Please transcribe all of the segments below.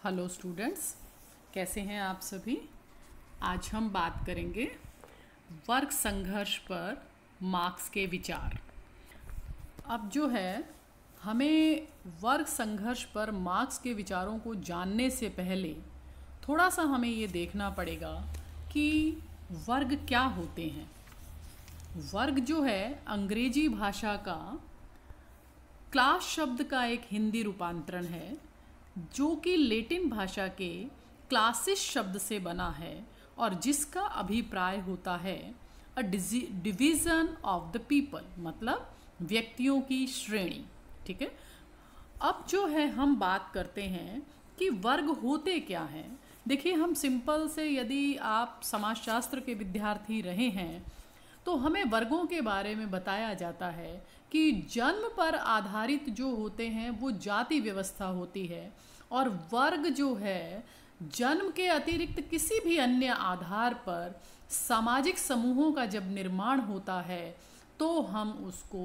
Hello students, कैसे हैं आप सभी। आज हम बात करेंगे वर्ग संघर्ष पर मार्क्स के विचार। अब जो है, हमें वर्ग संघर्ष पर मार्क्स के विचारों को जानने से पहले थोड़ा सा हमें ये देखना पड़ेगा कि वर्ग क्या होते हैं। वर्ग जो है अंग्रेजी भाषा का क्लास शब्द का एक हिंदी रूपांतरण है, जो कि लैटिन भाषा के क्लासिस शब्द से बना है और जिसका अभिप्राय होता है अ डिवीज़न ऑफ द पीपल, मतलब व्यक्तियों की श्रेणी। ठीक है। अब जो है हम बात करते हैं कि वर्ग होते क्या हैं। देखिए, हम सिंपल से, यदि आप समाजशास्त्र के विद्यार्थी रहे हैं तो हमें वर्गों के बारे में बताया जाता है कि जन्म पर आधारित जो होते हैं वो जाति व्यवस्था होती है, और वर्ग जो है जन्म के अतिरिक्त किसी भी अन्य आधार पर सामाजिक समूहों का जब निर्माण होता है तो हम उसको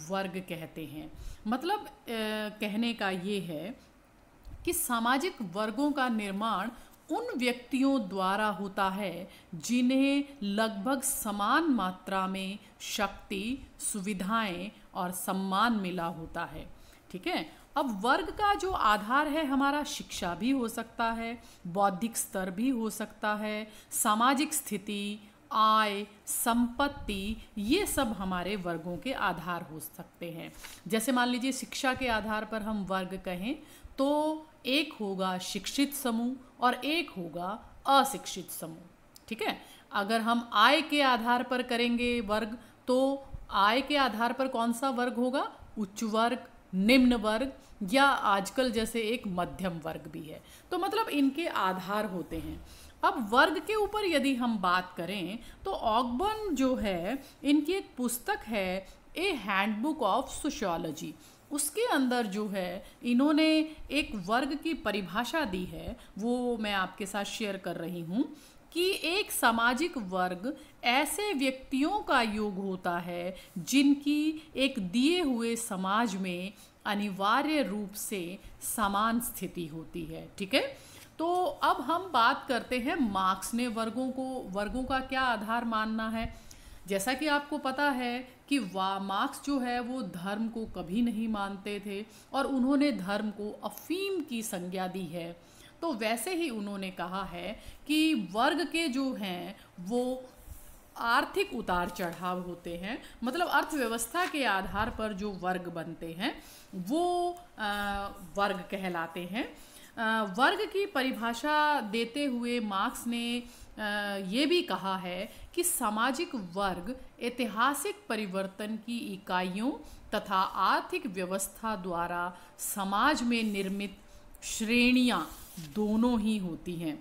वर्ग कहते हैं। मतलब कहने का ये है कि सामाजिक वर्गों का निर्माण उन व्यक्तियों द्वारा होता है जिन्हें लगभग समान मात्रा में शक्ति, सुविधाएं और सम्मान मिला होता है। ठीक है। अब वर्ग का जो आधार है हमारा शिक्षा भी हो सकता है, बौद्धिक स्तर भी हो सकता है, सामाजिक स्थिति, आय, संपत्ति, ये सब हमारे वर्गों के आधार हो सकते हैं। जैसे मान लीजिए शिक्षा के आधार पर हम वर्ग कहें तो एक होगा शिक्षित समूह और एक होगा अशिक्षित समूह। ठीक है। अगर हम आय के आधार पर करेंगे वर्ग तो आय के आधार पर कौन सा वर्ग होगा? उच्च वर्ग, निम्न वर्ग, या आजकल जैसे एक मध्यम वर्ग भी है। तो मतलब इनके आधार होते हैं। अब वर्ग के ऊपर यदि हम बात करें तो ऑगबर्न जो है, इनकी एक पुस्तक है ए हैंडबुक ऑफ सोशियोलॉजी, उसके अंदर जो है इन्होंने एक वर्ग की परिभाषा दी है, वो मैं आपके साथ शेयर कर रही हूँ कि एक सामाजिक वर्ग ऐसे व्यक्तियों का योग होता है जिनकी एक दिए हुए समाज में अनिवार्य रूप से समान स्थिति होती है। ठीक है। तो अब हम बात करते हैं मार्क्स ने वर्गों का क्या आधार मानना है। जैसा कि आपको पता है कि मार्क्स जो है वो धर्म को कभी नहीं मानते थे और उन्होंने धर्म को अफीम की संज्ञा दी है। तो वैसे ही उन्होंने कहा है कि वर्ग के जो हैं वो आर्थिक उतार चढ़ाव होते हैं, मतलब अर्थव्यवस्था के आधार पर जो वर्ग बनते हैं वो वर्ग कहलाते हैं। वर्ग की परिभाषा देते हुए मार्क्स ने ये भी कहा है कि सामाजिक वर्ग ऐतिहासिक परिवर्तन की इकाइयों तथा आर्थिक व्यवस्था द्वारा समाज में निर्मित श्रेणियां दोनों ही होती हैं।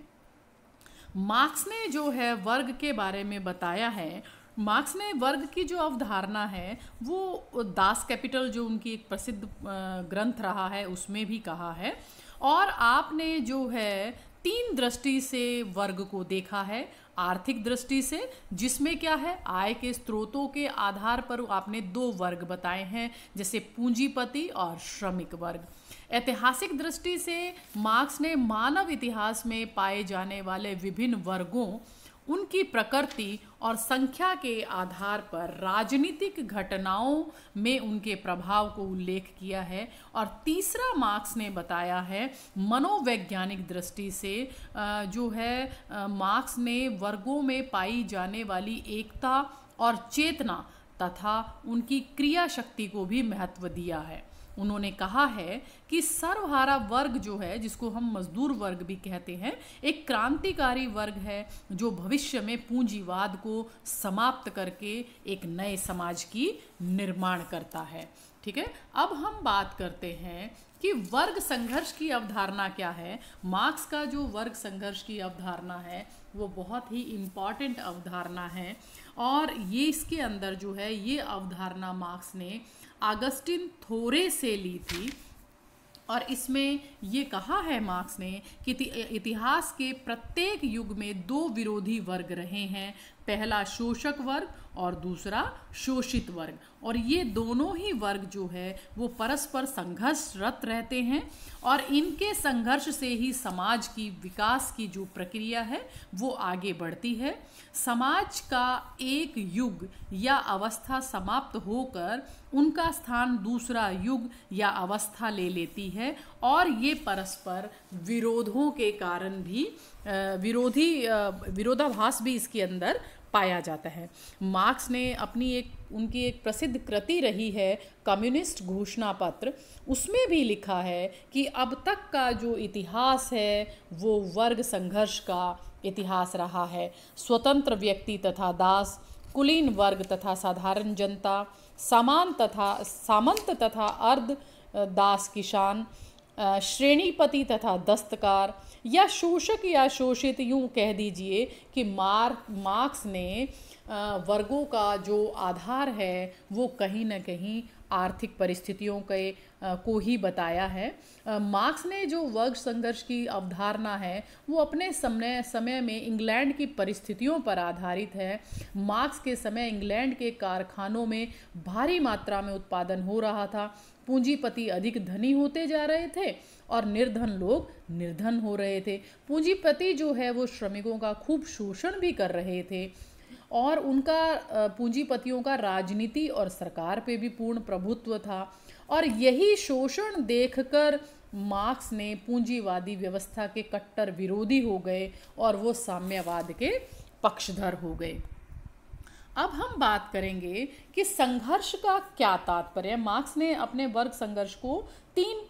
मार्क्स ने जो है वर्ग के बारे में बताया है, मार्क्स ने वर्ग की जो अवधारणा है वो दास कैपिटल, जो उनकी एक प्रसिद्ध ग्रंथ रहा है, उसमें भी कहा है। और आपने जो है 3 दृष्टि से वर्ग को देखा है। आर्थिक दृष्टि से, जिसमें क्या है, आय के स्रोतों के आधार पर आपने 2 वर्ग बताए हैं, जैसे पूंजीपति और श्रमिक वर्ग। ऐतिहासिक दृष्टि से मार्क्स ने मानव इतिहास में पाए जाने वाले विभिन्न वर्गों, उनकी प्रकृति और संख्या के आधार पर राजनीतिक घटनाओं में उनके प्रभाव को उल्लेख किया है। और तीसरा मार्क्स ने बताया है मनोवैज्ञानिक दृष्टि से, जो है मार्क्स ने वर्गों में पाई जाने वाली एकता और चेतना तथा उनकी क्रिया शक्ति को भी महत्व दिया है। उन्होंने कहा है कि सर्वहारा वर्ग जो है, जिसको हम मजदूर वर्ग भी कहते हैं, एक क्रांतिकारी वर्ग है जो भविष्य में पूंजीवाद को समाप्त करके एक नए समाज की निर्माण करता है। ठीक है। अब हम बात करते हैं कि वर्ग संघर्ष की अवधारणा क्या है। मार्क्स का जो वर्ग संघर्ष की अवधारणा है वो बहुत ही इम्पॉर्टेंट अवधारणा है, और ये इसके अंदर जो है ये अवधारणा मार्क्स ने ऑगस्टिन थोरे से ली थी। और इसमें ये कहा है मार्क्स ने कि इतिहास के प्रत्येक युग में 2 विरोधी वर्ग रहे हैं। पहला शोषक वर्ग और दूसरा शोषित वर्ग। और ये दोनों ही वर्ग जो है वो परस्पर संघर्षरत रहते हैं और इनके संघर्ष से ही समाज की विकास की जो प्रक्रिया है वो आगे बढ़ती है। समाज का एक युग या अवस्था समाप्त होकर उनका स्थान दूसरा युग या अवस्था ले लेती है और ये परस्पर विरोधों के कारण भी विरोधाभास भी इसके अंदर पाया जाता है। मार्क्स ने उनकी एक प्रसिद्ध कृति रही है कम्युनिस्ट घोषणा पत्र, उसमें भी लिखा है कि अब तक का जो इतिहास है वो वर्ग संघर्ष का इतिहास रहा है। स्वतंत्र व्यक्ति तथा दास, कुलीन वर्ग तथा साधारण जनता, सामंत तथा अर्ध दास किसान, श्रेणीपति तथा दस्तकार या शोषक या शोषित, यूँ कह दीजिए कि मार्क्स ने वर्गों का जो आधार है वो कहीं न कहीं आर्थिक परिस्थितियों को ही बताया है। मार्क्स ने जो वर्ग संघर्ष की अवधारणा है वो अपने समय में इंग्लैंड की परिस्थितियों पर आधारित है। मार्क्स के समय इंग्लैंड के कारखानों में भारी मात्रा में उत्पादन हो रहा था, पूंजीपति अधिक धनी होते जा रहे थे और निर्धन लोग निर्धन हो रहे थे। पूंजीपति जो है वो श्रमिकों का खूब शोषण भी कर रहे थे और उनका पूंजीपतियों का राजनीति और सरकार पे भी पूर्ण प्रभुत्व था। और यही शोषण देखकर मार्क्स ने पूंजीवादी व्यवस्था के कट्टर विरोधी हो गए और वो साम्यवाद के पक्षधर हो गए। अब हम बात करेंगे कि संघर्ष का क्या तात्पर्य। मार्क्स ने अपने वर्ग संघर्ष को 3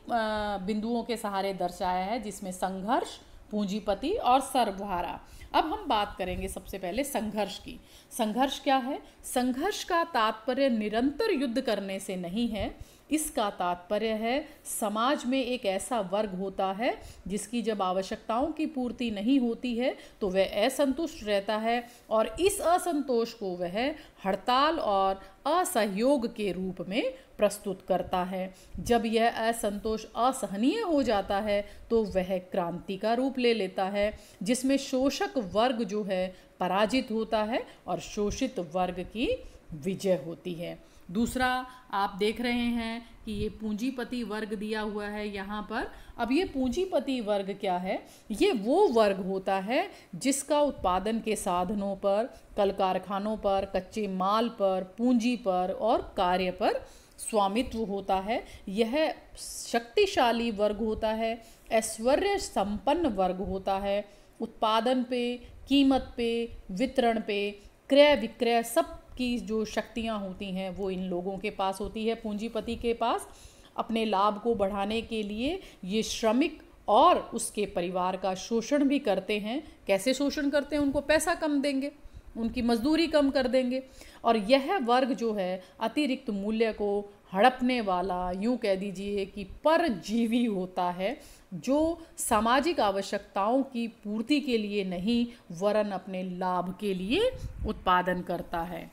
बिंदुओं के सहारे दर्शाया है, जिसमें संघर्ष, पूंजीपति और सर्वहारा। अब हम बात करेंगे सबसे पहले संघर्ष की। संघर्ष क्या है? संघर्ष का तात्पर्य निरंतर युद्ध करने से नहीं है, इसका तात्पर्य है समाज में एक ऐसा वर्ग होता है जिसकी जब आवश्यकताओं की पूर्ति नहीं होती है तो वह असंतुष्ट रहता है और इस असंतोष को वह हड़ताल और असहयोग के रूप में प्रस्तुत करता है। जब यह असंतोष असहनीय हो जाता है तो वह क्रांति का रूप ले लेता है, जिसमें शोषक वर्ग जो है पराजित होता है और शोषित वर्ग की विजय होती है। दूसरा, आप देख रहे हैं कि ये पूंजीपति वर्ग दिया हुआ है यहाँ पर। अब ये पूंजीपति वर्ग क्या है? ये वो वर्ग होता है जिसका उत्पादन के साधनों पर, कल कारखानों पर, कच्चे माल पर, पूंजी पर और कार्य पर स्वामित्व होता है। यह शक्तिशाली वर्ग होता है, ऐश्वर्य संपन्न वर्ग होता है। उत्पादन पे, कीमत पे, वितरण पे, क्रय विक्रय सब की जो शक्तियाँ होती हैं वो इन लोगों के पास होती है, पूंजीपति के पास। अपने लाभ को बढ़ाने के लिए ये श्रमिक और उसके परिवार का शोषण भी करते हैं। कैसे शोषण करते हैं? उनको पैसा कम देंगे, उनकी मजदूरी कम कर देंगे और यह वर्ग जो है अतिरिक्त मूल्य को हड़पने वाला, यूँ कह दीजिए कि परजीवी होता है, जो सामाजिक आवश्यकताओं की पूर्ति के लिए नहीं वरन अपने लाभ के लिए उत्पादन करता है।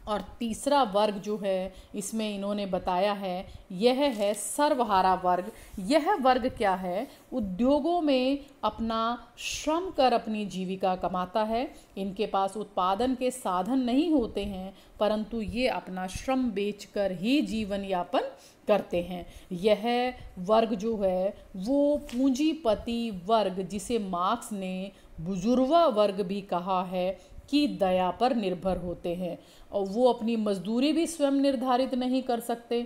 और तीसरा वर्ग जो है इसमें इन्होंने बताया है यह है सर्वहारा वर्ग। यह वर्ग क्या है? उद्योगों में अपना श्रम कर अपनी जीविका कमाता है। इनके पास उत्पादन के साधन नहीं होते हैं परंतु ये अपना श्रम बेचकर ही जीवन यापन करते हैं। यह वर्ग जो है वो पूंजीपति वर्ग, जिसे मार्क्स ने बुजुर्गा वर्ग भी कहा है, की दया पर निर्भर होते हैं और वो अपनी मजदूरी भी स्वयं निर्धारित नहीं कर सकते।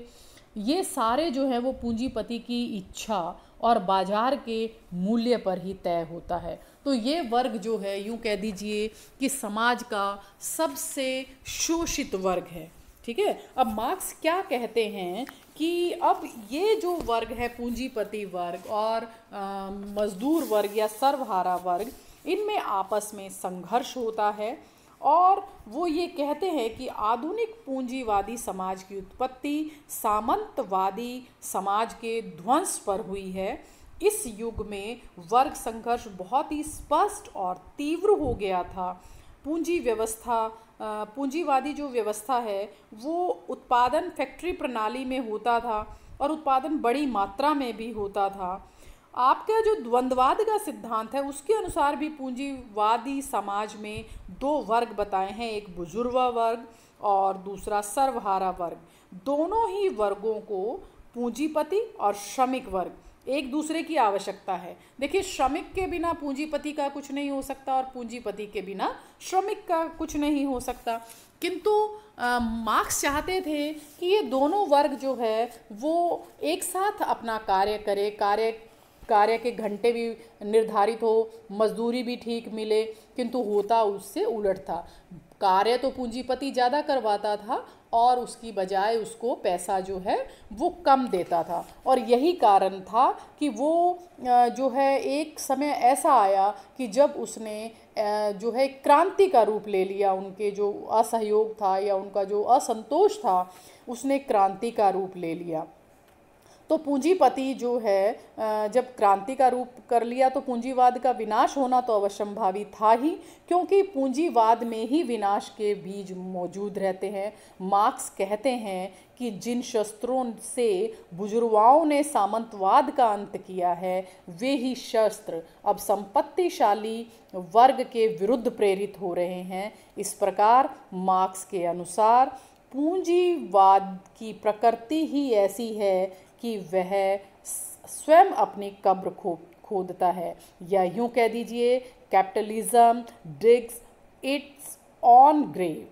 ये सारे जो है वो पूंजीपति की इच्छा और बाजार के मूल्य पर ही तय होता है। तो ये वर्ग जो है यूँ कह दीजिए कि समाज का सबसे शोषित वर्ग है। ठीक है। अब मार्क्स क्या कहते हैं कि अब ये जो वर्ग है पूंजीपति वर्ग और मजदूर वर्ग या सर्वहारा वर्ग, इनमें आपस में संघर्ष होता है और वो ये कहते हैं कि आधुनिक पूंजीवादी समाज की उत्पत्ति सामंतवादी समाज के ध्वंस पर हुई है। इस युग में वर्ग संघर्ष बहुत ही स्पष्ट और तीव्र हो गया था। पूंजीवादी जो व्यवस्था है वो उत्पादन फैक्ट्री प्रणाली में होता था और उत्पादन बड़ी मात्रा में भी होता था आपका जो द्वंद्ववाद का सिद्धांत है उसके अनुसार भी पूंजीवादी समाज में दो वर्ग बताए हैं, एक बुजुर्गा वर्ग और दूसरा सर्वहारा वर्ग। दोनों ही वर्गों को पूंजीपति और श्रमिक वर्ग एक दूसरे की आवश्यकता है। देखिए, श्रमिक के बिना पूंजीपति का कुछ नहीं हो सकता और पूंजीपति के बिना श्रमिक का कुछ नहीं हो सकता। किंतु मार्क्स चाहते थे कि ये दोनों वर्ग जो है वो एक साथ अपना कार्य करे, कार्य के घंटे भी निर्धारित हो, मजदूरी भी ठीक मिले, किंतु होता उससे उलट था। कार्य तो पूंजीपति ज़्यादा करवाता था और उसकी बजाय उसको पैसा जो है वो कम देता था। और यही कारण था कि वो जो है एक समय ऐसा आया कि जब उसने जो है क्रांति का रूप ले लिया। उनके जो असहयोग था या उनका जो असंतोष था उसने क्रांति का रूप ले लिया। तो पूंजीपति जो है जब क्रांति का रूप कर लिया तो पूंजीवाद का विनाश होना तो अवश्यंभावी था ही, क्योंकि पूंजीवाद में ही विनाश के बीज मौजूद रहते हैं। मार्क्स कहते हैं कि जिन शस्त्रों से बुजुर्गों ने सामंतवाद का अंत किया है वे ही शस्त्र अब संपत्तिशाली वर्ग के विरुद्ध प्रेरित हो रहे हैं। इस प्रकार मार्क्स के अनुसार पूंजीवाद की प्रकृति ही ऐसी है कि वह स्वयं अपनी कब्र खोदता है, या यूं कह दीजिए capitalism digs its on grave.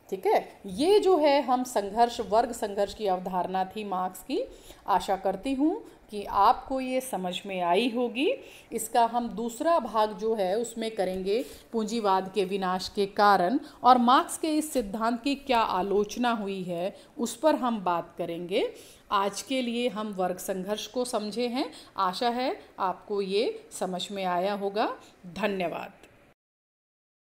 ठीक है, ये जो है हम संघर्ष, वर्ग संघर्ष की अवधारणा थी मार्क्स की। आशा करती हूँ कि आपको ये समझ में आई होगी। इसका हम दूसरा भाग जो है उसमें करेंगे पूंजीवाद के विनाश के कारण, और मार्क्स के इस सिद्धांत की क्या आलोचना हुई है उस पर हम बात करेंगे। आज के लिए हम वर्ग संघर्ष को समझे हैं। आशा है आपको ये समझ में आया होगा। धन्यवाद।